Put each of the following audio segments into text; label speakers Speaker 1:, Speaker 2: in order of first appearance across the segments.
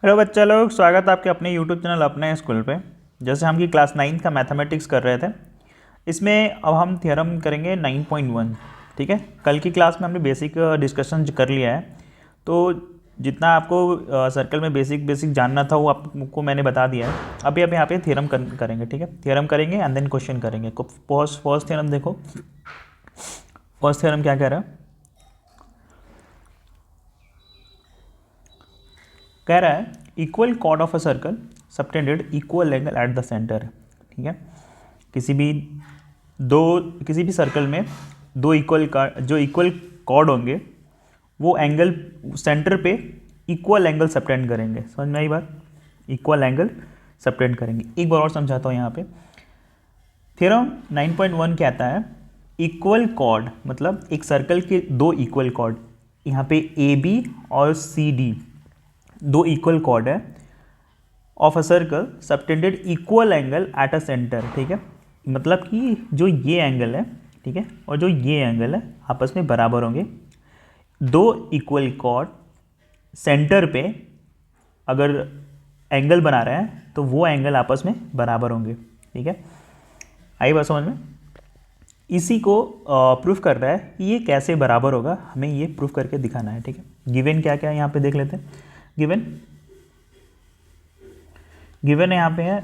Speaker 1: Hello बच्चा लोग, स्वागत है आपके अपने यूट्यूब चैनल अपने स्कूल पे। जैसे हम की क्लास 9 का मैथमेटिक्स कर रहे थे, इसमें अब हम थ्योरम करेंगे 9.1। ठीक है, कल की क्लास में हमने बेसिक डिस्कशन कर लिया है, तो जितना आपको सर्कल में बेसिक बेसिक जानना था वो आपको मैंने बता दिया है। अभी अब यहाँ पे थ्योरम करेंगे। ठीक है, थ्योरम करेंगे एंड देन क्वेश्चन करेंगे। फर्स्ट थ्योरम देखो, फर्स्ट थ्योरम क्या कह रहा है, कह रहा है equal cord of a circle subtended equal angle at the centre. ठीक है, किसी भी किसी भी सर्कल में दो इक्वल कॉर्ड होंगे, वो एंगल सेंटर पे इक्वल एंगल सबटेंड करेंगे। समझ में आई बात? इक्वल एंगल सबटेंड करेंगे। एक बार और समझाता हूँ यहाँ पे। थ्योरम 9.1 कहता है इक्वल कॉर्ड मतलब एक सर्कल के दो इक्वल कॉर्ड, यहाँ पे ए बी और सी डी दो इक्वल कॉर्ड है of a circle subtended equal angle eight a centre. ठीक है, मतलब कि जो ये एंगल है, ठीक है, और जो ये एंगल है आपस में बराबर होंगे। दो इक्वल कॉर्ड सेंटर पे अगर एंगल बना रहे हैं तो वो एंगल आपस में बराबर होंगे। ठीक है, आई बात समझ में? इसी को प्रूफ कर रहा है कि ये कैसे बराबर होगा, हमें ये प्रूफ करके दिखाना है। ठीक है, गिवन क्या क्या है यहाँ पे देख लेते हैं। गिवन है यहाँ पे है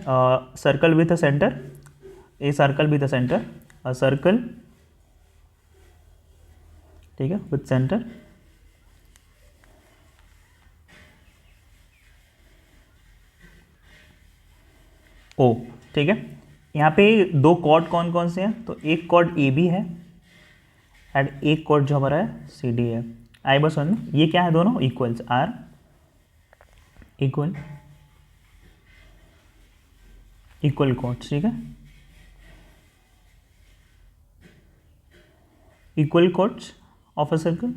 Speaker 1: circle with a centre, a circle with a centre, a circle, ठीक है, विथ सेंटर, ओ। ठीक है, यहाँ पे दो कॉर्ड कौन कौन से हैं, तो एक कॉर्ड ए बी है एंड एक कॉर्ड जो हमारा है सी डी है। आई बस समझ में? ये क्या है, दोनों equals are equal equal chords. ठीक है, equal chords of a circle,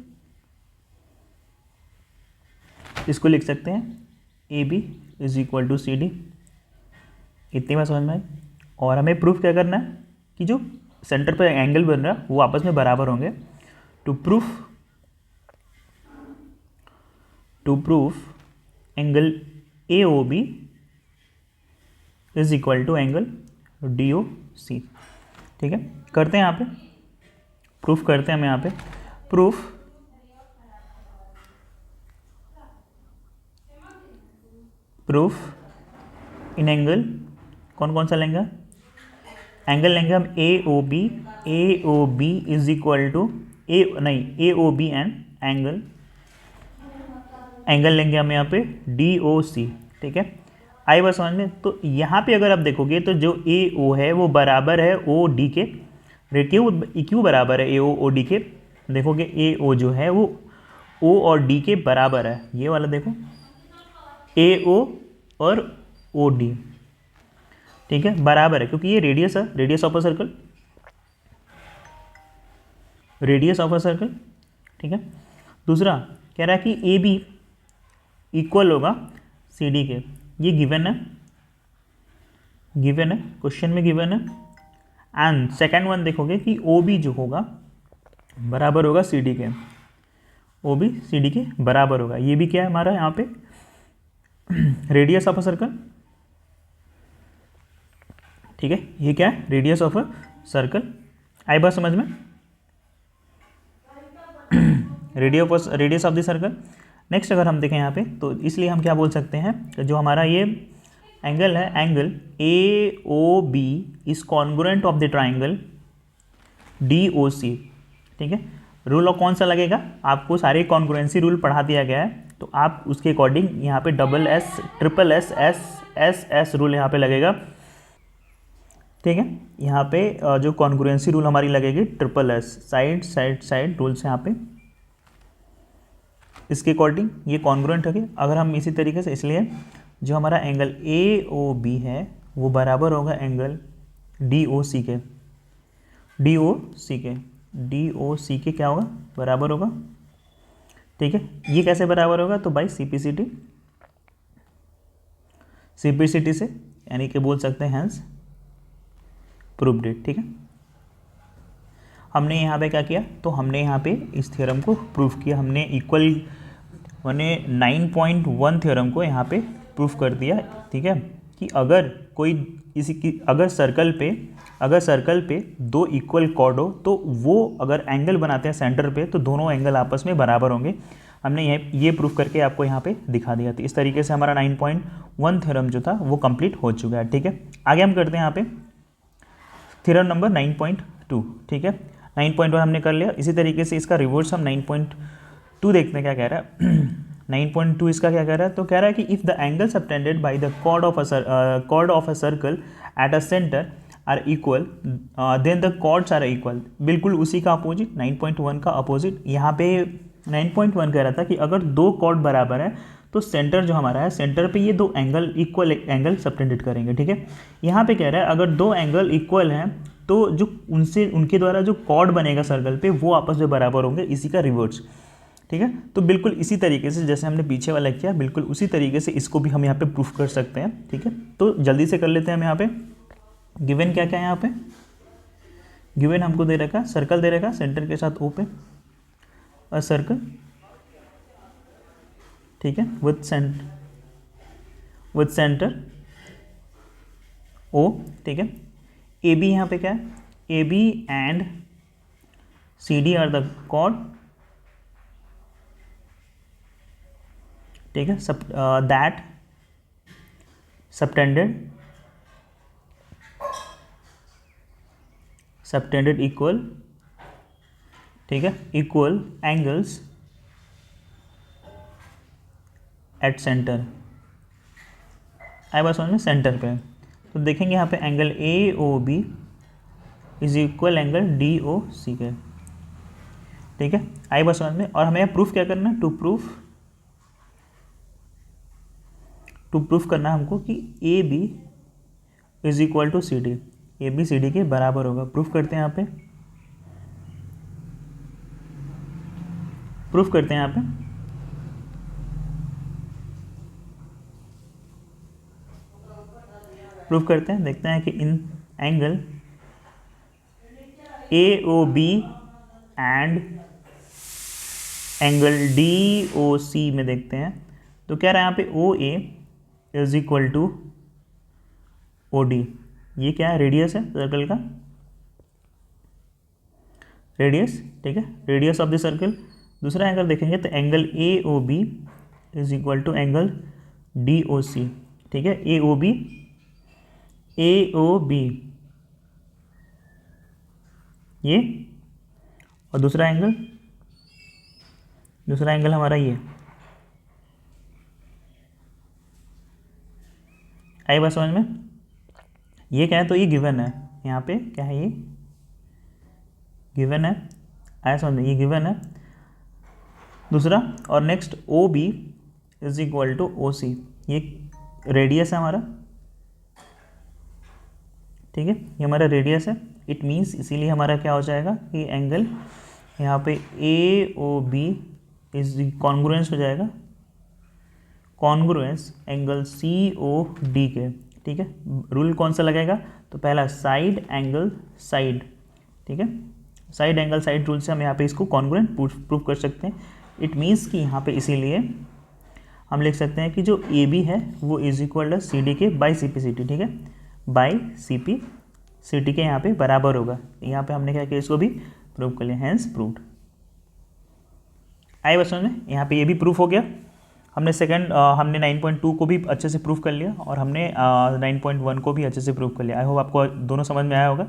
Speaker 1: इसको लिख सकते हैं A B is equal to C D. इतनी बात समझ में आई? और हमें प्रूफ क्या करना है कि जो सेंटर पर एंगल बन रहा है वो आपस में बराबर होंगे। To proof angle A O B is equal to angle D O C. ठीक है, करते हैं यहाँ पे प्रूफ, करते हैं हम यहाँ पे प्रूफ इन एंगल, कौन कौन सा लेंगे? एंगल लेंगे हम A O B is equal to A O B and angle लेंगे हम यहाँ पे डी ओ सी। ठीक है, आई बात समझ में? तो यहाँ पे अगर आप देखोगे तो जो ए ओ है वो बराबर है ओ डी के, क्यों बराबर है ए ओ डी के? देखोगे ए ओ जो है वो ओ और डी के बराबर है। ये वाला देखो, ए ओ और ओ डी, ठीक है, बराबर है, क्योंकि ये रेडियस है, radius of a circle, radius of a circle. ठीक है, दूसरा कह रहा है कि ए बी इक्वल होगा सी डी के, ये गिवन है, क्वेश्चन में गिवन है। एंड सेकेंड वन देखोगे कि ओ बी जो होगा बराबर होगा सी डी के, ओ बी सी डी के बराबर होगा। ये भी क्या है हमारा यहाँ पे, रेडियस ऑफ अ सर्कल। ठीक है, ये क्या है, रेडियस ऑफ अ सर्कल। आई बात समझ में? Radius of the circle. Next अगर हम देखें यहाँ पे, तो इसलिए हम क्या बोल सकते हैं कि जो हमारा ये एंगल है, angle A O B is congruent of the triangle D O C. ठीक है, रूल ऑफ कौन सा लगेगा, आपको सारे कॉन्ग्रुएंसी रूल पढ़ा दिया गया है, तो आप उसके अकॉर्डिंग यहाँ पे double S triple S S S S rule यहाँ पे लगेगा। ठीक है, यहाँ पे जो कॉन्ग्रुएंसी रूल हमारी लगेगी triple S, side side side rules यहाँ पे, इसके अकॉर्डिंग ये कॉन्ग्रुएंट है। अगर हम इसी तरीके से, इसलिए जो हमारा एंगल ए ओ बी है वो बराबर होगा एंगल डी ओ सी के, डी ओ सी के, डी ओ सी के क्या होगा, बराबर होगा। ठीक है, ये कैसे बराबर होगा, तो बाई सीपीसीटी, सीपीसीटी से, यानी कि बोल सकते हैं हैंस प्रूव्ड इट। ठीक है, हमने यहाँ पे क्या किया, तो हमने यहाँ पे इस थ्योरम को प्रूफ किया। हमने इक्वल मैंने 9.1 थ्योरम को यहाँ पे प्रूफ कर दिया, ठीक है, कि अगर कोई अगर सर्कल पे दो इक्वल कॉर्ड हो तो वो अगर एंगल बनाते हैं सेंटर पे तो दोनों एंगल आपस में बराबर होंगे। हमने ये प्रूफ करके आपको यहाँ पे दिखा दिया। तो इस तरीके से हमारा 9.1 थ्योरम जो था वो कंप्लीट हो चुका है, ठीक है। आगे हम करते हैं यहाँ पे थ्योरम नंबर 9.2, ठीक है। 9.1 हमने कर लिया। इसी तरीके से इसका रिवर्स हम 9.2 देखते हैं क्या कह रहा है। 9.2 इसका क्या कह रहा है, तो कह रहा है कि if the angle subtended by the chord of a circle at a centre are equal then the chords are equal. बिल्कुल उसी का अपोजिट, 9.1 का अपोजिट। यहाँ पे 9.1 कह रहा था कि अगर दो कॉर्ड बराबर है तो सेंटर जो हमारा है, सेंटर पे ये दो एंगल इक्वल एंगल सबटेंडेड करेंगे, ठीक है। यहाँ पे कह रहा है अगर दो एंगल इक्वल हैं तो जो उनके द्वारा जो कॉर्ड बनेगा सर्कल पे वो आपस में बराबर होंगे, इसी का रिवर्स, ठीक है। तो बिल्कुल इसी तरीके से जैसे हमने पीछे वाला किया, बिल्कुल उसी तरीके से इसको भी हम यहाँ पे प्रूफ कर सकते हैं, ठीक है। तो जल्दी से कर लेते हैं हम यहाँ पे। गिवन क्या क्या है यहाँ पे, गिवन हमको दे रखा सर्कल दे रखा सेंटर के साथ ओ पे अ सर्कल, ठीक है, विथ सेंटर ओ, ठीक है। ए बी यहाँ पे क्या है, A B and C D are the chord, ठीक है। दैट सबटेंडेड इक्वल, ठीक है, इक्वल एंगल्स एट सेंटर। आई बस समझ में, सेंटर पे तो देखेंगे यहाँ पे angle A O B is equal angle D O C के, ठीक है। आई बस समझ में। और हमें प्रूफ क्या करना है, टू प्रूफ करना है हमको कि A B is equal to C D, A B C D के बराबर होगा। प्रूफ करते हैं यहाँ पे, प्रूफ करते हैं यहाँ पे। प्रूफ करते हैं, देखते हैं कि इन angle A O B and angle D O C में देखते हैं तो क्या रहा है यहाँ पे O A is equal to O D. ये क्या है, रेडियस है सर्कल का, रेडियस, ठीक है, रेडियस ऑफ द सर्कल। दूसरा एंगल देखेंगे तो angle A O B is equal to angle D O C, ठीक है। ए ओ बी ये, और दूसरा एंगल हमारा ये। आई बात समझ में। ये क्या है, तो ये गिवन है, यहाँ पे क्या है, ये गिवन है, आया समझ में, ये गिवन है। दूसरा और next O B is equal to O C, ये रेडियस है हमारा, ठीक है, ये हमारा रेडियस है। इट मीन्स इसीलिए हमारा क्या हो जाएगा कि एंगल यहाँ पे A O B is congruence हो जाएगा, congruence angle C O D के, ठीक है। रूल कौन सा लगेगा, तो पहला साइड एंगल साइड, ठीक है, साइड एंगल साइड रूल से हम यहाँ पे इसको कॉन्ग्रुएंट प्रूफ कर सकते हैं। इट मीन्स कि यहाँ पे इसीलिए हम लिख सकते हैं कि जो ए बी है वो is equal to C D के by C P C T, ठीक है, by C P C T के यहाँ पे बराबर होगा। यहाँ पे हमने क्या किया, इसको भी प्रूव कर लिया, हैंस प्रूव्ड। आए बस में, यहाँ पे ये भी प्रूफ हो गया। हमने हमने 9.2 को भी अच्छे से प्रूफ कर लिया और हमने 9.1 को भी अच्छे से प्रूफ कर लिया। आई होप आपको दोनों समझ में आया होगा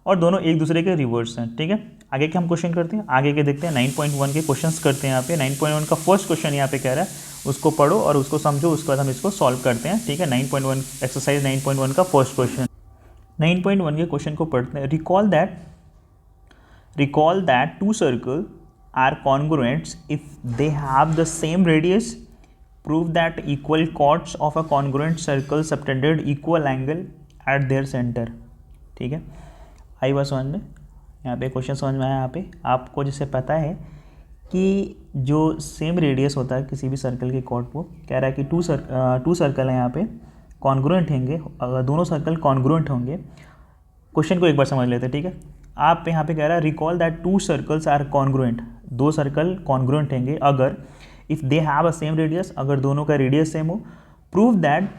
Speaker 1: और दोनों एक दूसरे के रिवर्स हैं, ठीक है। आगे के हम क्वेश्चन करते हैं, आगे के देखते हैं 9.1 के क्वेश्चंस करते हैं। यहाँ पे 9.1 का फर्स्ट क्वेश्चन यहाँ पे कह रहा है, उसको पढ़ो और उसको समझो, उसके बाद हम इसको सॉल्व करते हैं, ठीक है। 9.1 एक्सरसाइज 9.1 का फर्स्ट क्वेश्चन। 9.1 के क्वेश्चन को पढ़ते हैं। Recall that two circle are congruents if they have the same radius. Prove that equal chords of a congruent circle subtended equal angle at their centre, ठीक है। आई बात समझ में, यहाँ पे क्वेश्चन समझ में आया। यहाँ पे आपको जैसे पता है कि जो सेम रेडियस होता है किसी भी सर्कल के कॉर्ड को, कह रहा है कि टू सर्कल है यहाँ पे, कॉन्ग्रुएंट होंगे। अगर दोनों सर्कल कॉन्ग्रुएंट होंगे, क्वेश्चन को एक बार समझ लेते हैं, ठीक है। आप यहाँ पे कह रहा है recall that two circles are congruent, दो सर्कल कॉन्ग्रुएंट होंगे अगर if they have a same radius, अगर दोनों का रेडियस सेम हो, prove that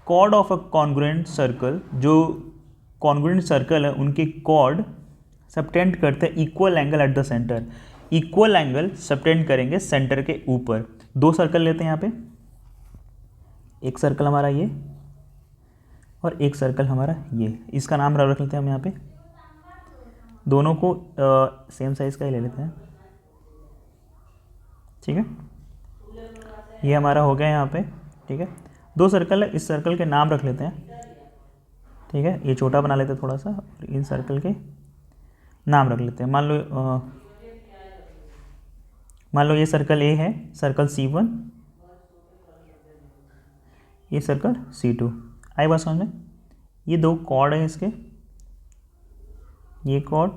Speaker 1: chord of a congruent circle, जो कॉन्ग्रुएंट सर्कल है उनके कॉर्ड सबटेंड करते हैं equal angle at the centre, equal angle subtend करेंगे सेंटर के ऊपर। दो सर्कल लेते हैं यहाँ पे, एक सर्कल हमारा ये और एक सर्कल हमारा ये, इसका नाम रख लेते हैं हम यहाँ पे, दोनों को सेम साइज का ही ले लेते हैं, ठीक है। ये हमारा हो गया यहाँ पे, ठीक है। दो सर्कल है, इस सर्कल के नाम रख लेते हैं, ठीक है। ये छोटा बना लेते हैं थोड़ा सा, और इन सर्कल के नाम रख लेते हैं। मान लो ये सर्कल ए है, सर्कल C1, ये सर्कल C2। आई बात समझ में? ये दो कॉर्ड हैं इसके, ये कॉर्ड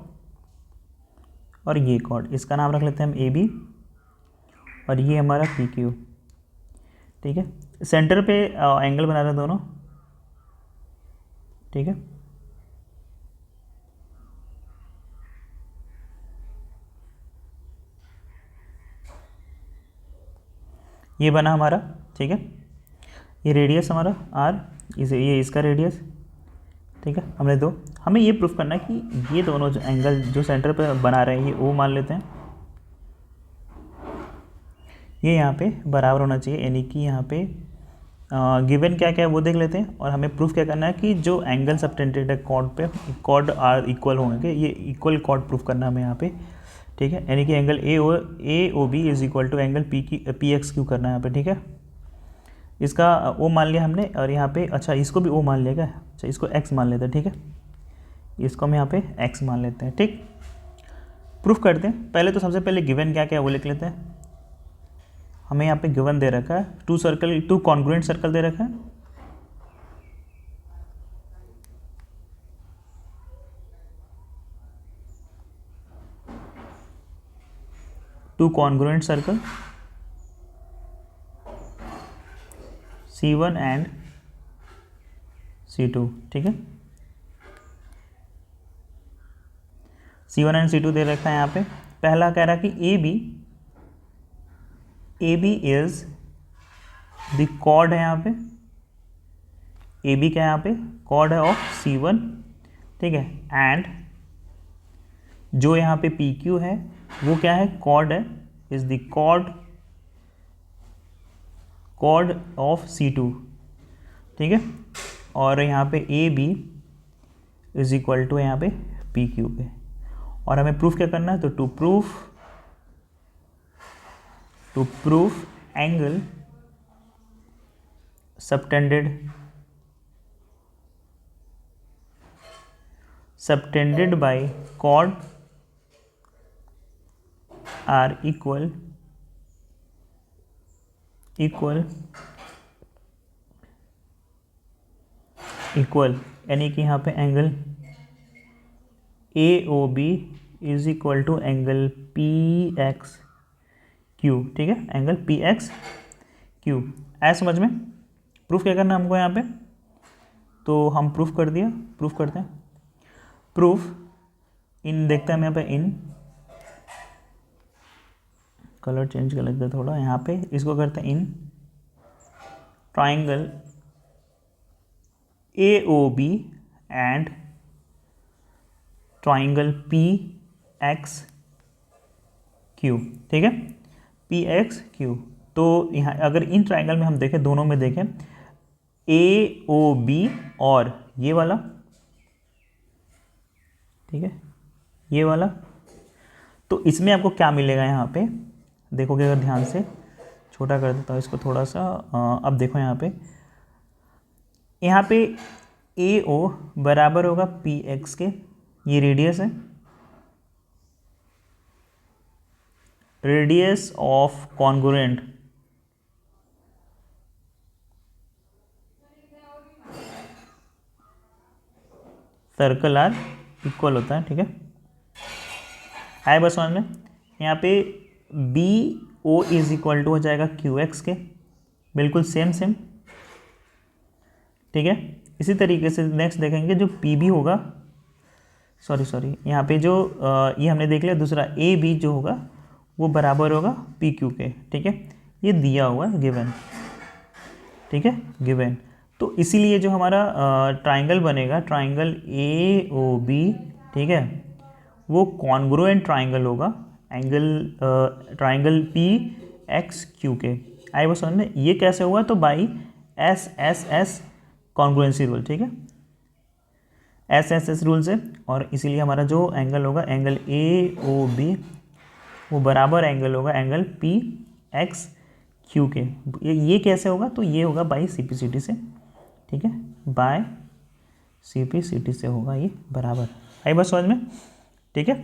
Speaker 1: और ये कॉर्ड, इसका नाम रख लेते हैं हम AB, और ये हमारा PQ, ठीक है। सेंटर पे एंगल बना रहे हैं दोनों, ठीक है। ये बना हमारा, ठीक है। ये रेडियस हमारा R, ये इसका रेडियस, ठीक है। हमने दो, हमें ये प्रूफ करना है कि ये दोनों जो एंगल जो सेंटर पे बना रहे हैं, ये O मान लेते हैं, ये यहाँ पे बराबर होना चाहिए, यानी कि यहाँ पे गिवन क्या क्या है वो देख लेते हैं। और हमें प्रूफ क्या करना है कि जो एंगल सबटेंडेड है कॉर्ड पे, कॉर्ड R इक्वल होंगे, ये इक्वल कॉर्ड प्रूफ करना है हमें यहाँ पे, ठीक है। यानी कि angle AOB is equal to angle PXQ करना है यहाँ पे, ठीक है। इसका O मान लिया हमने, और यहाँ पे अच्छा इसको भी O मान लिया क्या, अच्छा इसको X मान लेते हैं, ठीक है। इसको हम यहाँ पे X मान लेते हैं, ठीक। प्रूफ करते हैं। पहले तो सबसे पहले गिवन क्या क्या है वो लिख लेते हैं। हमें यहाँ पे गिवन दे रखा है टू कॉन्ग्रुएंट सर्कल दे रखा है, two congruent circle C1 and C2, ठीक है। C1 एंड C2 दे रखा है यहाँ पे। पहला कह रहा है कि AB इज द कॉर्ड है यहाँ पे, AB क्या है यहाँ पे, कॉर्ड है ऑफ C1, ठीक है। एंड जो यहाँ पे PQ है वो क्या है, कॉर्ड है, is the chord of C2, ठीक है। और यहाँ पे AB इज इक्वल टू यहाँ पे PQ पे। और हमें प्रूफ क्या करना है, तो to proof angle subtended by chord are equal, यानी कि यहाँ पे angle AOB is equal to angle PXQ, ठीक है। एंगल PXQ ऐसा समझ में। प्रूफ क्या करना है हमको यहाँ पे, तो हम प्रूफ करते हैं। प्रूफ इन देखते हैं हम यहाँ पे, इन कलर चेंज कर लेते हैं थोड़ा, यहाँ पे इसको करते हैं in triangle AOB and triangle PXQ, ठीक है। PXQ, तो यहाँ अगर इन ट्राइंगल में हम देखें, दोनों में देखें AOB और ये वाला, ठीक है, ये वाला, तो इसमें आपको क्या मिलेगा, यहाँ पे देखोगे अगर ध्यान से, छोटा कर देता हूँ इसको थोड़ा सा। अब देखो यहाँ पे AO बराबर होगा PX के, ये रेडियस है, radius of congruent circle are equal होता है, ठीक है। आए बस समझ में। यहाँ पे BO इज इक्वल टू हो जाएगा QX के, बिल्कुल सेम, ठीक है। इसी तरीके से नेक्स्ट देखेंगे जो PB होगा, सॉरी यहाँ पे जो ये हमने देख लिया, दूसरा AB जो होगा वो बराबर होगा PQ के, ठीक है। ये दिया हुआ है गिवन, ठीक है, गिवन। तो इसीलिए जो हमारा ट्राइंगल बनेगा, ट्राइंगल ए ओ बी, ठीक है, वो कॉन्ग्रुएंट ट्राइंगल होगा angle triangle P X Q के। आई वो समझ में? ये कैसे होगा? तो by S S S congruency rule, ठीक है, एस एस एस रूल से। और इसीलिए हमारा जो एंगल होगा एंगल ए ओ बी वो बराबर एंगल होगा एंगल पी एक्स क्यू के। ये कैसे होगा? तो ये होगा by C P C T से, ठीक है, by C P C T से होगा ये बराबर। आई बात समझ में? ठीक है,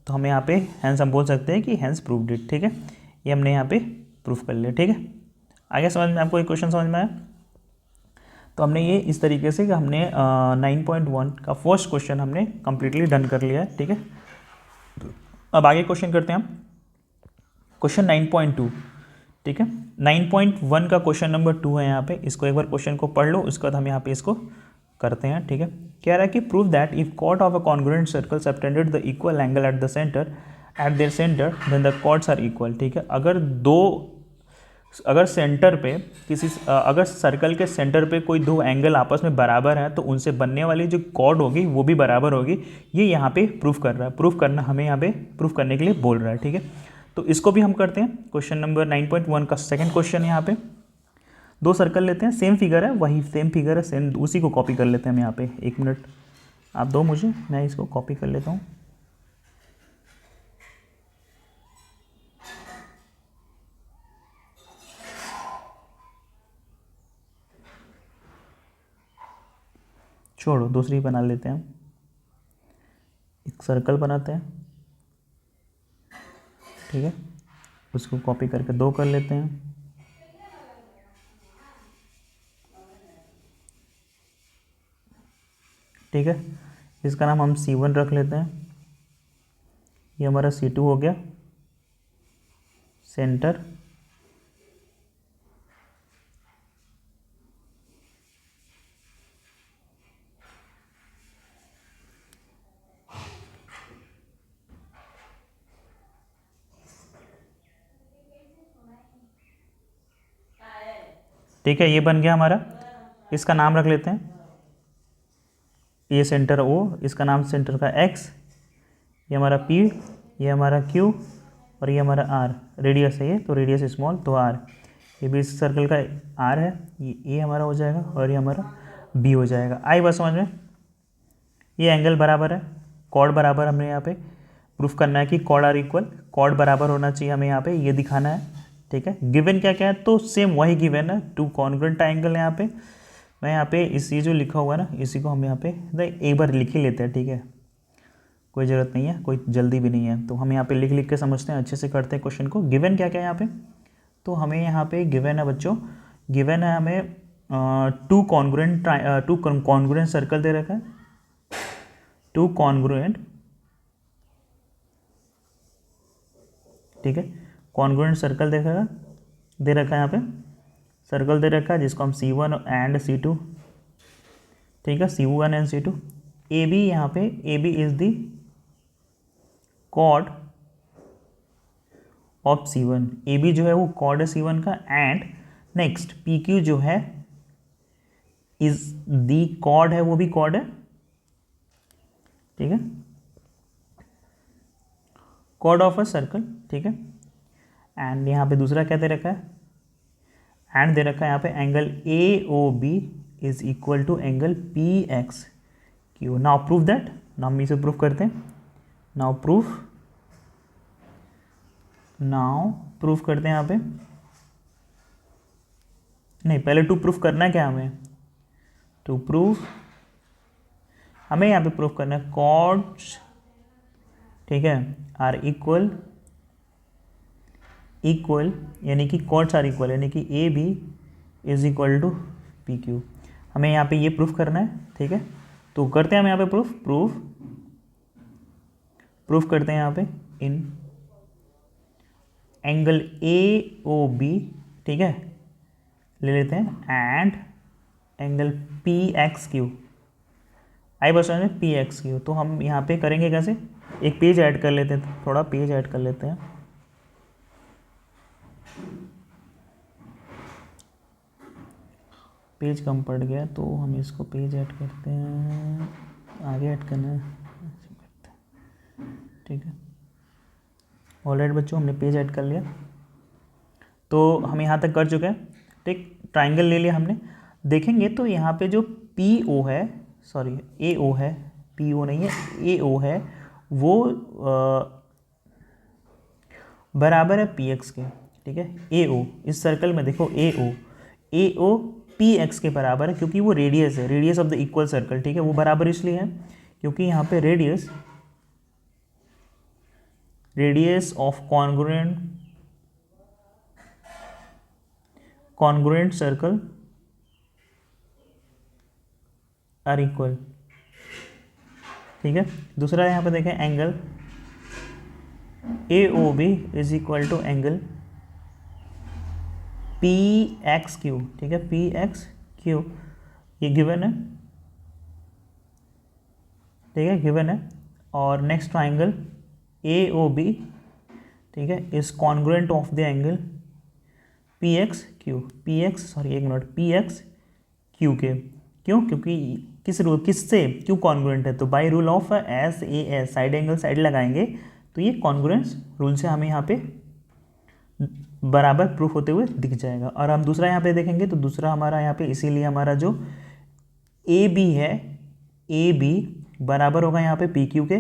Speaker 1: तो हम यहाँ पे हैंस हम बोल सकते हैं कि हैंस प्रूव्ड इट, ठीक है, ये हमने यहाँ पे प्रूफ कर लिया, ठीक है। आगे समझ में आपको एक क्वेश्चन समझ में आया? तो हमने ये इस तरीके से कि हमने 9.1 का फर्स्ट क्वेश्चन हमने कंप्लीटली डन कर लिया है, ठीक है। अब आगे क्वेश्चन करते हैं हम, क्वेश्चन 9.2, ठीक है। 9.1 का क्वेश्चन नंबर 2 है यहाँ पे। इसको एक बार क्वेश्चन को पढ़ लो, उसके बाद हम यहाँ पे इसको करते हैं, ठीक है। कह रहा है कि prove that if chord of a congruent circle subtended the equal angle at the centre at their centre then the chords are equal, ठीक है। अगर सेंटर पे अगर सर्कल के सेंटर पे कोई दो एंगल आपस में बराबर है तो उनसे बनने वाली जो कॉर्ड होगी वो भी बराबर होगी। ये यहाँ पे प्रूफ कर रहा है, प्रूफ करना हमें यहाँ पे प्रूफ करने के लिए बोल रहा है, ठीक है। तो इसको भी हम करते हैं। क्वेश्चन नंबर 9.1 का सेकंड क्वेश्चन है। यहाँ पे दो सर्कल लेते हैं, सेम फिगर है, वही सेम फिगर है, सेम उसी को कॉपी कर लेते हैं हम यहाँ पे। एक मिनट आप दो मुझे, मैं इसको कॉपी कर लेता हूँ। छोड़ो, दूसरी बना लेते हैं। एक सर्कल बनाते हैं, ठीक है, उसको कॉपी करके दो कर लेते हैं, ठीक है। इसका नाम हम C1 रख लेते हैं। ये हमारा C2 हो गया, सेंटर, ठीक है, ये बन गया हमारा। इसका नाम रख लेते हैं, ये सेंटर O, इसका नाम सेंटर का X, ये हमारा P, ये हमारा Q और ये हमारा R। रेडियस है ये, तो रेडियस स्मॉल तो R। ये भी इस सर्कल का R है, ये हमारा हो जाएगा और ये हमारा B हो जाएगा। आई बात समझ में? ये एंगल बराबर है, कॉर्ड बराबर, हमने यहाँ पे प्रूफ करना है कि कॉर्ड आर इक्वल, कॉर्ड बराबर होना चाहिए हमें यहाँ पे, ये दिखाना है, ठीक है। गिवन क्या क्या है? तो सेम वही गिवन है, टू कॉन्ग्रुएंट एंगल है यहाँ पे। मैं यहाँ पे इसी जो लिखा हुआ है ना, इसी को हम यहाँ पे एक बार लिख ही लेते हैं, ठीक है, कोई ज़रूरत नहीं है, कोई जल्दी भी नहीं है। तो हम यहाँ पे लिख लिख के समझते हैं, अच्छे से करते हैं क्वेश्चन को। गिवन क्या क्या है यहाँ पे? तो हमें यहाँ पे गिवन है बच्चों, गिवन है हमें टू कॉन्ग्रुएंट सर्कल दे रखा है, टू कॉन्ग्रुएंट, ठीक है, कॉन्ग्रुएंट सर्कल दे रखा है यहाँ पे, सर्कल दे रखा है जिसको हम C1 एंड C2, ठीक है, C1 एंड C2। AB यहाँ पे, AB is the chord of C1, AB जो है वो कॉर्ड है C1 का। एंड नेक्स्ट PQ जो है इज दी कॉर्ड है, वो भी कॉर्ड है, ठीक है, कॉर्ड ऑफ अ सर्कल, ठीक है। एंड यहाँ पे दूसरा क्या दे रखा है? एंड दे रखा है यहाँ पे angle AOB is equal to angle PXQ। Now proof that, now हम इसे प्रूफ करते हैं। नाउ प्रूफ करते हैं यहाँ पे, नहीं पहले टू प्रूफ करना है क्या हमें? टू प्रूफ हमें यहाँ पे प्रूफ करना है कॉर्ड्स, ठीक है, आर इक्वल यानी कि कॉर्ड्स आर इक्वल यानी कि AB is equal to PQ। हमें यहाँ पे ये प्रूफ करना है, ठीक है। तो करते हैं हम यहाँ पे प्रूफ करते हैं यहाँ पे इन एंगल AOB, ठीक है, ले लेते हैं, एंड एंगल PXQ। आई बस में PXQ। तो हम यहाँ पे करेंगे कैसे? एक पेज ऐड कर लेते हैं, थोड़ा पेज ऐड कर लेते हैं। पेज कम पड़ गया तो हम इसको पेज ऐड करते हैं, आगे ऐड करना है, ठीक है। ऑलराइट बच्चों, हमने पेज ऐड कर लिया, तो हम यहाँ तक कर चुके हैं, ठीक। ट्राइंगल ले लिया हमने। देखेंगे तो यहाँ पे जो पी ओ है, सॉरी ए ओ है, पी ओ नहीं है, ए ओ है, वो बराबर है पी एक्स के, ठीक है। ए ओ इस सर्कल में देखो, ए ओ पी एक्स के बराबर है, क्योंकि वो रेडियस है, radius of the equal circle, ठीक है। वो बराबर इसलिए है क्योंकि यहाँ पे radius of congruent circle are equal, ठीक है। दूसरा यहाँ पे देखें, angle A O B is equal to angle P X Q, ठीक है, पी एक्स क्यू, ये गिवन है, ठीक है, गिवन है। और next triangle A O B, ठीक है, is congruent of the angle P X Q, P X Q के, क्यों? क्योंकि किस रूल, किससे क्यू कॉन्ग्रुएंट है, तो by rule of S A S, side angle side लगाएंगे तो ये कॉन्ग्रुएंस रूल से हमें यहाँ पे बराबर प्रूफ होते हुए दिख जाएगा। और हम दूसरा यहाँ पे देखेंगे तो दूसरा हमारा यहाँ पे, इसीलिए हमारा जो ए बी है, ए बी बराबर होगा यहाँ पे पी क्यू के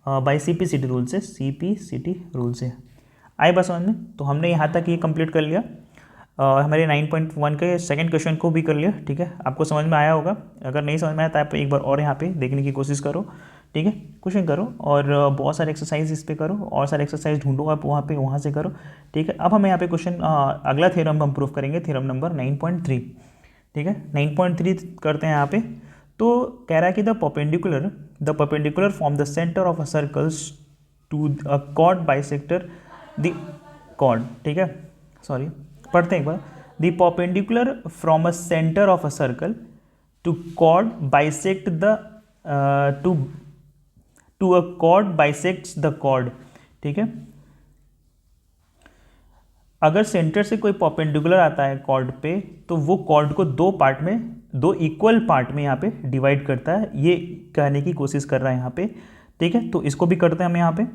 Speaker 1: by C P C T rule से, C P C T rule से। आई बस समझ में? तो हमने यहाँ तक ये कंप्लीट कर लिया, हमारे 9.1 के सेकंड क्वेश्चन को भी कर लिया, ठीक है। आपको समझ में आया होगा, अगर नहीं समझ में आया तो आप एक बार और यहाँ पे देखने की कोशिश करो, ठीक है, क्वेश्चन करो और बहुत सारे एक्सरसाइज इस पे करो, और सारे एक्सरसाइज ढूंढो आप वहाँ से करो, ठीक है। अब हम यहाँ पे क्वेश्चन अगला थ्योरम हम प्रूफ करेंगे, थ्योरम नंबर 9.3, ठीक है। 9.3 करते हैं यहाँ पे। तो कह रहा है कि the perpendicular from the centre of a circles to a chord bisector the chord, ठीक है, सॉरी पढ़ते हैं एक बार। The perpendicular from a centre of a circle to chord bisect the to a chord bisects the chord, ठीक है। अगर centre से कोई परपेंडिकुलर आता है कॉर्ड पे, तो वो कॉर्ड को दो पार्ट में, दो इक्वल पार्ट में यहाँ पे डिवाइड करता है, ये कहने की कोशिश कर रहा है यहाँ पे, ठीक है। तो इसको भी करते हैं हम यहाँ पे।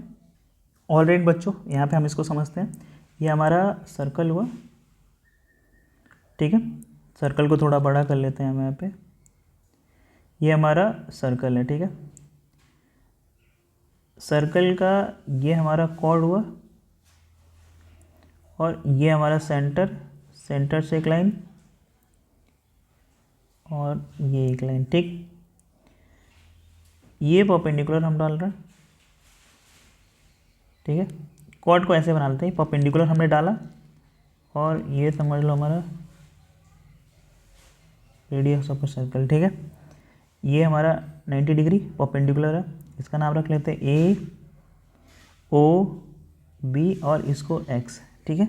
Speaker 1: ऑलराइट बच्चों, यहाँ पे हम इसको समझते हैं। ये हमारा सर्कल हुआ, ठीक है, सर्कल को थोड़ा बड़ा कर लेते हैं हम यहाँ पे। ये हमारा सर्कल है, ठीक है, सर्कल का ये हमारा कॉर्ड हुआ, और ये हमारा सेंटर से एक लाइन, और ये एक लाइन, ठीक। ये परपेंडिकुलर हम डाल रहे हैं, ठीक है। कॉर्ड को ऐसे बना लेते हैं, परपेंडिकुलर हमने डाला, और ये समझ लो हमारा रेडियस ऑफ अ सर्कल, ठीक है। ये हमारा 90 डिग्री परपेंडिकुलर है, इसका नाम रख लेते हैं ए ओ बी, और इसको एक्स, ठीक है।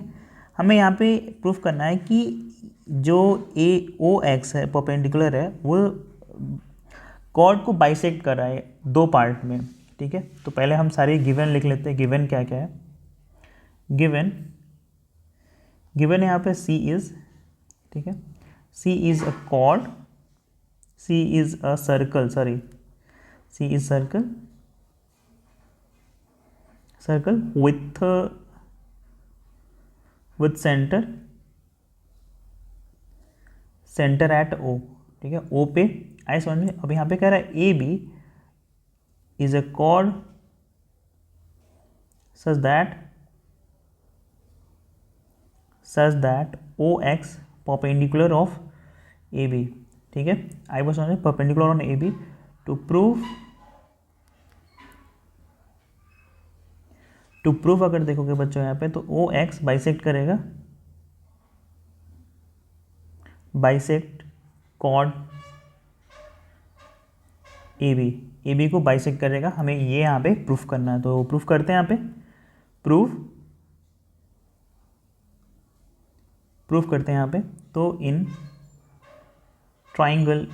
Speaker 1: हमें यहाँ पे प्रूफ करना है कि जो ए ओ एक्स है, परपेंडिकुलर है, वो कॉर्ड को बाइसेक्ट कर रहा है दो पार्ट में, ठीक है। तो पहले हम सारे गिवन लिख लेते हैं। गिवन क्या क्या है? गिवन यहाँ पे सी इज, ठीक है, C is a chord, C is a circle, sorry, C is circle with centre at O, ठीक है, ओ पे आई समझ में। अब यहाँ पे कह रहा है A B is a chord such that O X perpendicular of A B, ठीक है। आई बस समझ, perpendicular on A B. To proof अगर देखोगे बच्चों यहाँ पे, तो ओ एक्स बाइसेक्ट करेगा, बाइसेक्ट कॉर्ड ए बी को बाइसेक्ट करेगा, हमें ये यहाँ पे प्रूफ करना है। तो प्रूफ करते हैं यहाँ पे, प्रूफ करते हैं यहाँ पे। तो in triangle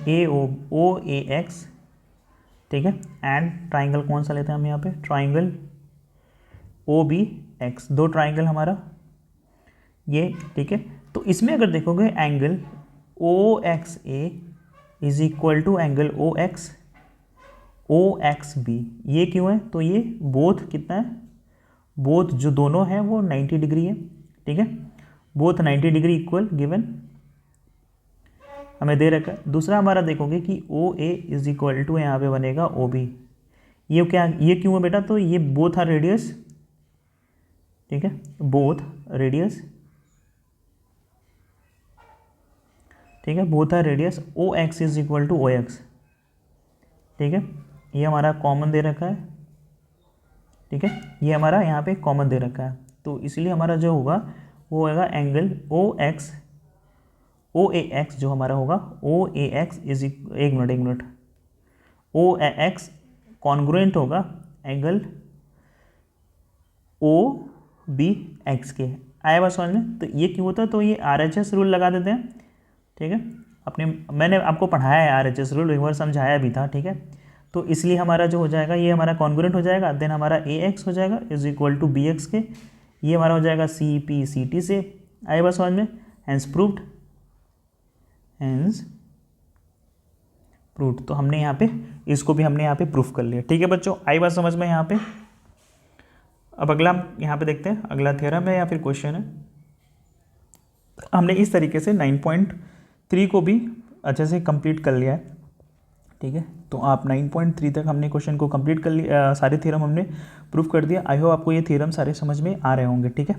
Speaker 1: O A x, ठीक है, एंड ट्राइंगल कौन सा लेते हैं हम यहाँ पे? ट्राइंगल ओ बी एक्स, दो ट्राइंगल हमारा ये, ठीक है। तो इसमें अगर देखोगे angle O X A is equal to angle O X B. ये क्यों है? तो ये बोथ कितना है, बोथ जो दोनों हैं वो 90 डिग्री है, ठीक है, बोथ 90 डिग्री इक्वल गिवन हमें दे रखा है। दूसरा हमारा देखोगे कि ओ ए इज इक्वल टू यहाँ पे बनेगा ओ बी। ये क्या, ये क्यों है बेटा? तो ये बोथ आर रेडियस, ठीक है, बोथ रेडियस, ठीक है, both are radius. O X is equal to O X, ठीक है, ये हमारा कॉमन दे रखा है, ठीक है, ये हमारा यहाँ पे कॉमन दे रखा है। तो इसलिए हमारा जो होगा वो होगा एंगल ओ ए एक्स जो हमारा होगा ओ ए एक्स इज एक मिनट ओ ए एक्स कॉन्ग्रुएंट होगा एंगल ओ बी एक्स के। आया बात समझ में? तो ये क्यों होता है? तो ये RHS रूल लगा देते हैं, ठीक है, मैंने आपको पढ़ाया है RHS रूल, एक बार समझाया भी था, ठीक है। तो इसलिए हमारा जो हो जाएगा ये हमारा कॉन्ग्रुएंट हो जाएगा, देन हमारा ए एक्स हो जाएगा is equal to B X के, ये हमारा हो जाएगा सी पी सी टी से। आया बात समझ में? Hence proved, hence proved. तो हमने यहाँ पे इसको भी हमने यहाँ पे प्रूफ कर लिया, ठीक है बच्चों। आई बात समझ में यहाँ पे? अब अगला हम यहाँ पे देखते हैं, अगला थ्योरम है या फिर क्वेश्चन है। हमने इस तरीके से 9.3 को भी अच्छे से कंप्लीट कर लिया है, ठीक है। तो आप 9.3 तक हमने क्वेश्चन को कंप्लीट कर लिया, सारे थ्योरम हमने प्रूफ कर दिया। आई होप आपको ये थ्योरम सारे समझ में आ रहे होंगे, ठीक है।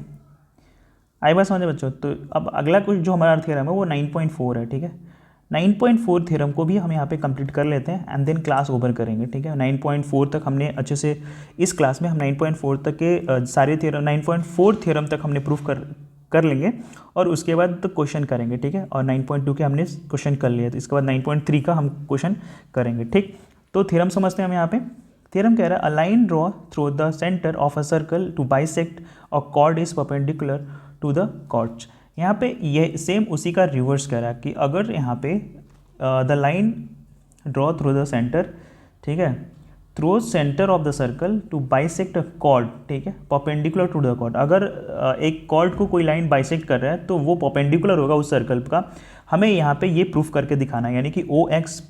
Speaker 1: आई बात समझे बच्चों? तो अब अगला कुछ जो हमारा थ्योरम है वो 9.4 है, ठीक है। 9.4 थ्योरम को भी हम यहाँ पे कंप्लीट कर लेते हैं एंड देन क्लास ओवर करेंगे, ठीक है। 9.4 तक हमने अच्छे से, इस क्लास में हम 9.4 तक के सारे थ्योरम, 9.4 थ्योरम तक हमने प्रूफ कर लेंगे और उसके बाद तो क्वेश्चन करेंगे, ठीक है। और 9.2 के हमने क्वेश्चन कर लिए, तो इसके बाद 9.3 का हम क्वेश्चन करेंगे, ठीक। तो थ्योरम समझते हैं हम यहाँ पे। थ्योरम कह रहा है a line draw through the centre of a circle to bisect a chord is perpendicular to the chords. यहाँ पे ये सेम उसी का रिवर्स कह रहा है कि अगर यहाँ पे the line draw through the centre, ठीक है, through centre of the circle to bisect a chord, ठीक है, परपेंडिकुलर टू द कॉर्ड। अगर एक कॉर्ड को कोई लाइन बाइसेक्ट कर रहा है तो वो परपेंडिकुलर होगा उस सर्कल का। हमें यहाँ पे ये प्रूफ करके दिखाना है, यानी कि ओ एक्स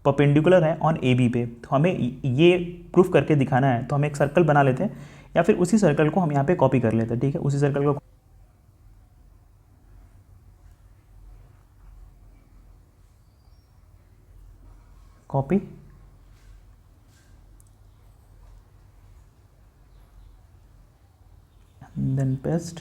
Speaker 1: परपेंडिकुलर है ऑन ए बी पे, तो हमें ये प्रूफ करके दिखाना है। तो हम एक सर्कल बना लेते हैं या फिर उसी सर्कल को हम यहाँ पे कॉपी कर लेते हैं, ठीक है, उसी सर्कल को कॉपी, देन पेस्ट।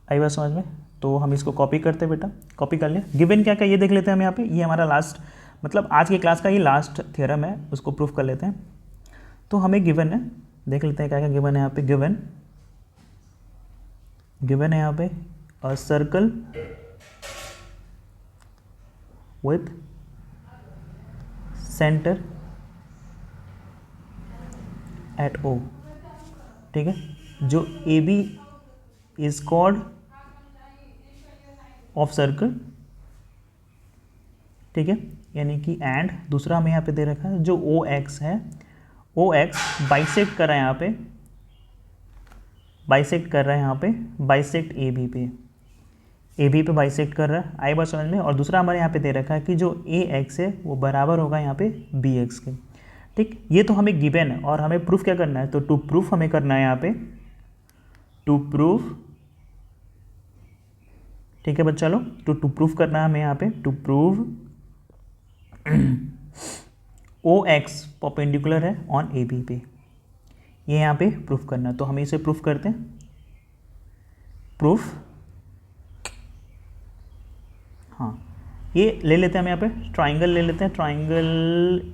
Speaker 1: आई बात समझ में? तो हम इसको कॉपी करते हैं बेटा, कॉपी कर लिया। गिवन क्या क्या ये देख लेते हैं हम यहाँ पे। ये हमारा लास्ट, मतलब आज की क्लास का ये लास्ट थ्योरम है, उसको प्रूफ कर लेते हैं। तो हमें गिवन है, देख लेते हैं क्या क्या गिवन है यहाँ पे। गिवन है यहाँ पे a circle with centre at O, ठीक है, जो A B is chord of circle, ठीक है, यानी कि एंड दूसरा हमें यहाँ पे दे रखा है जो ओ एक्स है, ओ एक्स बाइसेक्ट कर रहा है यहाँ पे, बाइसेक्ट कर रहा है यहाँ पे, बाइसेक्ट ए बी पे बाइसेक्ट कर रहा है। आई बात समझ में? और दूसरा हमारे यहाँ पे दे रखा है कि जो ए एक्स है वो बराबर होगा यहाँ पे बी एक्स के, ठीक। ये तो हमें गिवन है और हमें प्रूफ क्या करना है? तो टू प्रूफ हमें करना है यहाँ पे, टू प्रूफ, ठीक है बच्चा लोग, तो टू प्रूफ करना है हमें यहाँ पे, to prove O X perpendicular है ऑन ए बी पे, ये यहाँ पे प्रूफ करना है। तो हम इसे प्रूफ करते हैं, प्रूफ, हाँ, ये ले लेते हैं हम यहाँ पे ट्राइंगल ले लेते हैं, triangle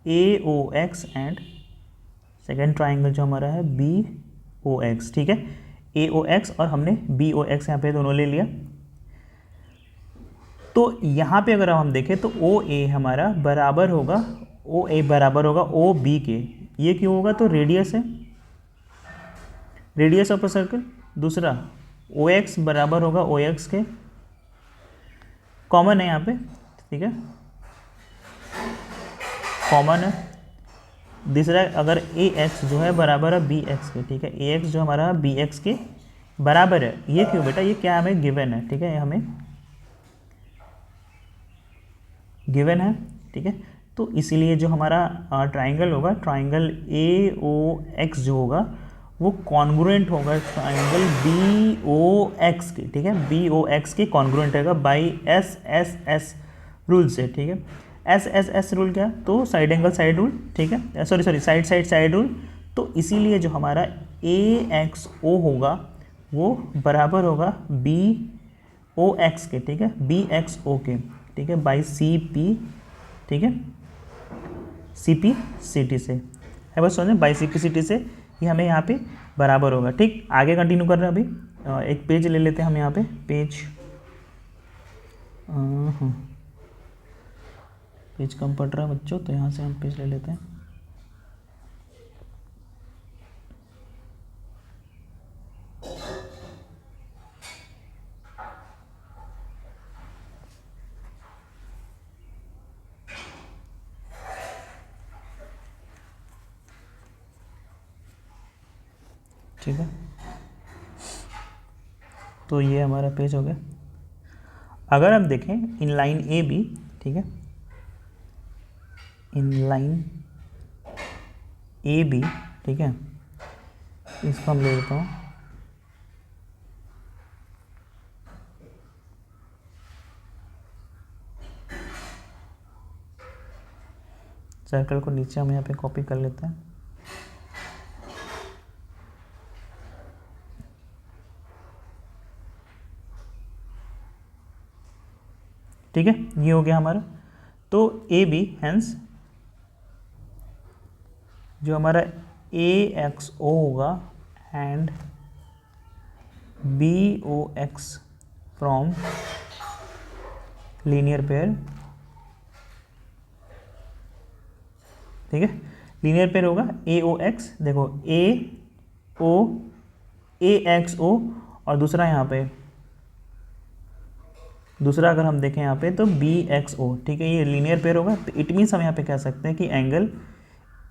Speaker 1: A O X and second triangle जो हमारा है बी ओ एक्स, ठीक है, ए ओ एक्स और हमने बी ओ एक्स यहाँ पे दोनों ले लिया। तो यहाँ पे अगर हम देखें तो ओ ए हमारा बराबर होगा, ओ ए बराबर होगा ओ बी के। ये क्यों होगा? तो रेडियस है, रेडियस ऑफ अ सर्कल। दूसरा ओ एक्स बराबर होगा ओ एक्स के, कॉमन है यहाँ पे, ठीक है, कॉमन है। दूसरा अगर ए एक्स जो है बराबर है बी एक्स के, ठीक है, ए एक्स जो हमारा बी एक्स के, बराबर है। ये क्यों बेटा, ये क्या हमें गिवन है, ठीक है, ये हमें गिवन है, ठीक है। तो इसीलिए जो हमारा ट्राइंगल होगा, ट्राइंगल ए ओ एक्स जो होगा वो कॉन्ग्रुएंट होगा ट्राइंगल बी ओ एक्स के, ठीक है, बी ओ एक्स के कॉन्ग्रुएंट रहेगा by S S S rule से, ठीक है। एस एस एस रूल क्या, तो साइड एंगल साइड रूल, ठीक है, sorry side side side rule. तो इसीलिए जो हमारा ए एक्स ओ होगा वो बराबर होगा बी ओ एक्स के, ठीक है, बी एक्स ओ के, ठीक है, बाई सी पी, ठीक है, सी पी सी टी से है, बस समझे, by C P C T से ये हमें यहाँ पे बराबर होगा, ठीक। आगे कंटिन्यू कर रहे हैं अभी, एक पेज ले लेते हैं हम यहाँ पे, पेज पेज कम पड़ रहा है बच्चों, तो यहाँ से हम पेज ले लेते हैं। ठीक है, तो ये हमारा पेज हो गया। अगर हम देखें इन लाइन ए बी, ठीक है, इन लाइन ए बी, ठीक है, इसको हम ले लेता हूँ, सर्कल को नीचे हम यहाँ पे कॉपी कर लेते हैं, ठीक है, ये हो गया हमारा। तो ए बी हैंस जो हमारा ए एक्स ओ होगा and B O X from linear pair, ठीक है, लीनियर पेयर होगा ए ओ एक्स, देखो ए ओ ए एक्स ओ, और दूसरा यहाँ पे दूसरा अगर हम देखें यहाँ पे तो बी एक्स ओ, ठीक है, ये लीनियर पेयर होगा। तो इट मीन्स हम यहाँ पे कह सकते हैं कि angle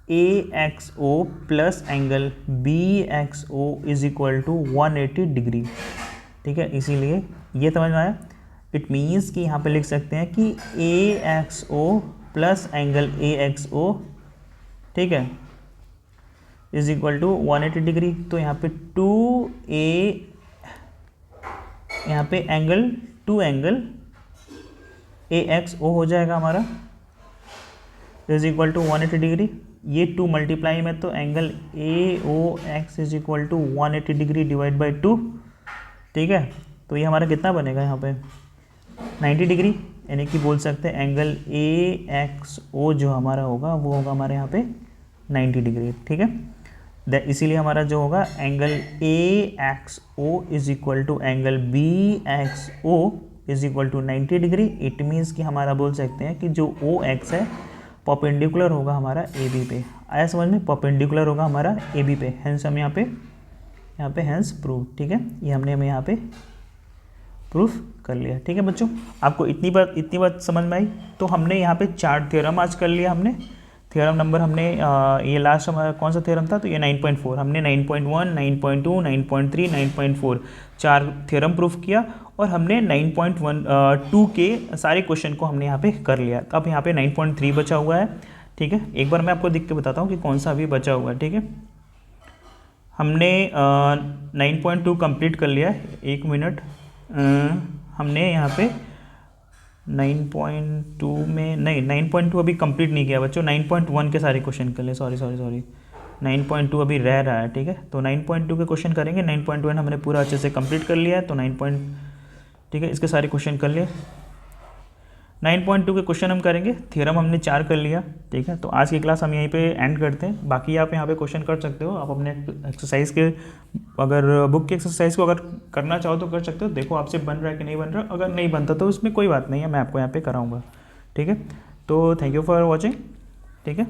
Speaker 1: A X O plus angle B X O is equal to 180 degree, ठीक है। इसीलिए ये समझ में आया। इट मीन्स कि यहाँ पे लिख सकते हैं कि A X O plus angle A X O, ठीक है, इज इक्वल टू 180 डिग्री। तो यहाँ पे यहाँ पे एंगल ए एक्स ओ हो जाएगा हमारा, इज इक्वल टू 180 डिग्री। ये 2 मल्टीप्लाई में तो angle A O X is equal to 180 degree divide by 2, ठीक है। तो ये हमारा कितना बनेगा यहाँ पे 90 डिग्री, यानी कि बोल सकते हैं एंगल ए एक्स ओ जो हमारा होगा वो होगा हमारे यहाँ पे 90 डिग्री, ठीक है। इसीलिए हमारा जो होगा angle A X O is equal to angle B X O is equal to 90 degree. It means कि हमारा बोल सकते हैं कि जो ओ एक्स है परपेंडिकुलर होगा हमारा ए बी पे। आया समझ में, परपेंडिकुलर होगा हमारा ए बी पे, हैंस हम यहाँ पे हैंस प्रूव, ठीक है, ये हमने यहाँ पे प्रूफ कर लिया, ठीक है बच्चों। आपको इतनी बात समझ में आई। तो हमने यहाँ पे 4 थ्योरम आज कर लिया हमने। थ्योरम नंबर हमने ये लास्ट हमारा कौन सा थ्योरम था, तो ये 9.4 हमने 9.1, 9.2, 9.3, 9.4 4 थ्योरम प्रूफ किया, और हमने 9.2 के सारे क्वेश्चन को हमने यहाँ पे कर लिया। तो अब यहाँ पे 9.3 बचा हुआ है, ठीक है। एक बार मैं आपको देख के बताता हूँ कि कौन सा अभी बचा हुआ है, ठीक है। हमने 9.2 कंप्लीट कर लिया है, 1 मिनट। हमने यहाँ पे 9.2 में नहीं, 9.2 अभी कंप्लीट नहीं किया बच्चों, 9.1 के सारे क्वेश्चन कर लिए, सॉरी 9.2 अभी रह रहा है, ठीक है। तो 9.2 के क्वेश्चन करेंगे, 9.1 हमने पूरा अच्छे से कंप्लीट कर लिया है, तो 9. ठीक है, इसके सारे क्वेश्चन कर लिए। 9.2 के क्वेश्चन हम करेंगे, थ्योरम हमने 4 कर लिया, ठीक है। तो आज की क्लास हम यहीं पे एंड करते हैं। बाकी आप यहाँ पे क्वेश्चन कर सकते हो, आप अपने एक्सरसाइज के, अगर बुक के एक्सरसाइज को अगर करना चाहो तो कर सकते हो। देखो आपसे बन रहा है कि नहीं बन रहा, अगर नहीं बनता तो उसमें कोई बात नहीं है, मैं आपको यहाँ पे कराऊँगा, ठीक है। तो थैंक यू फॉर वॉचिंग, ठीक है।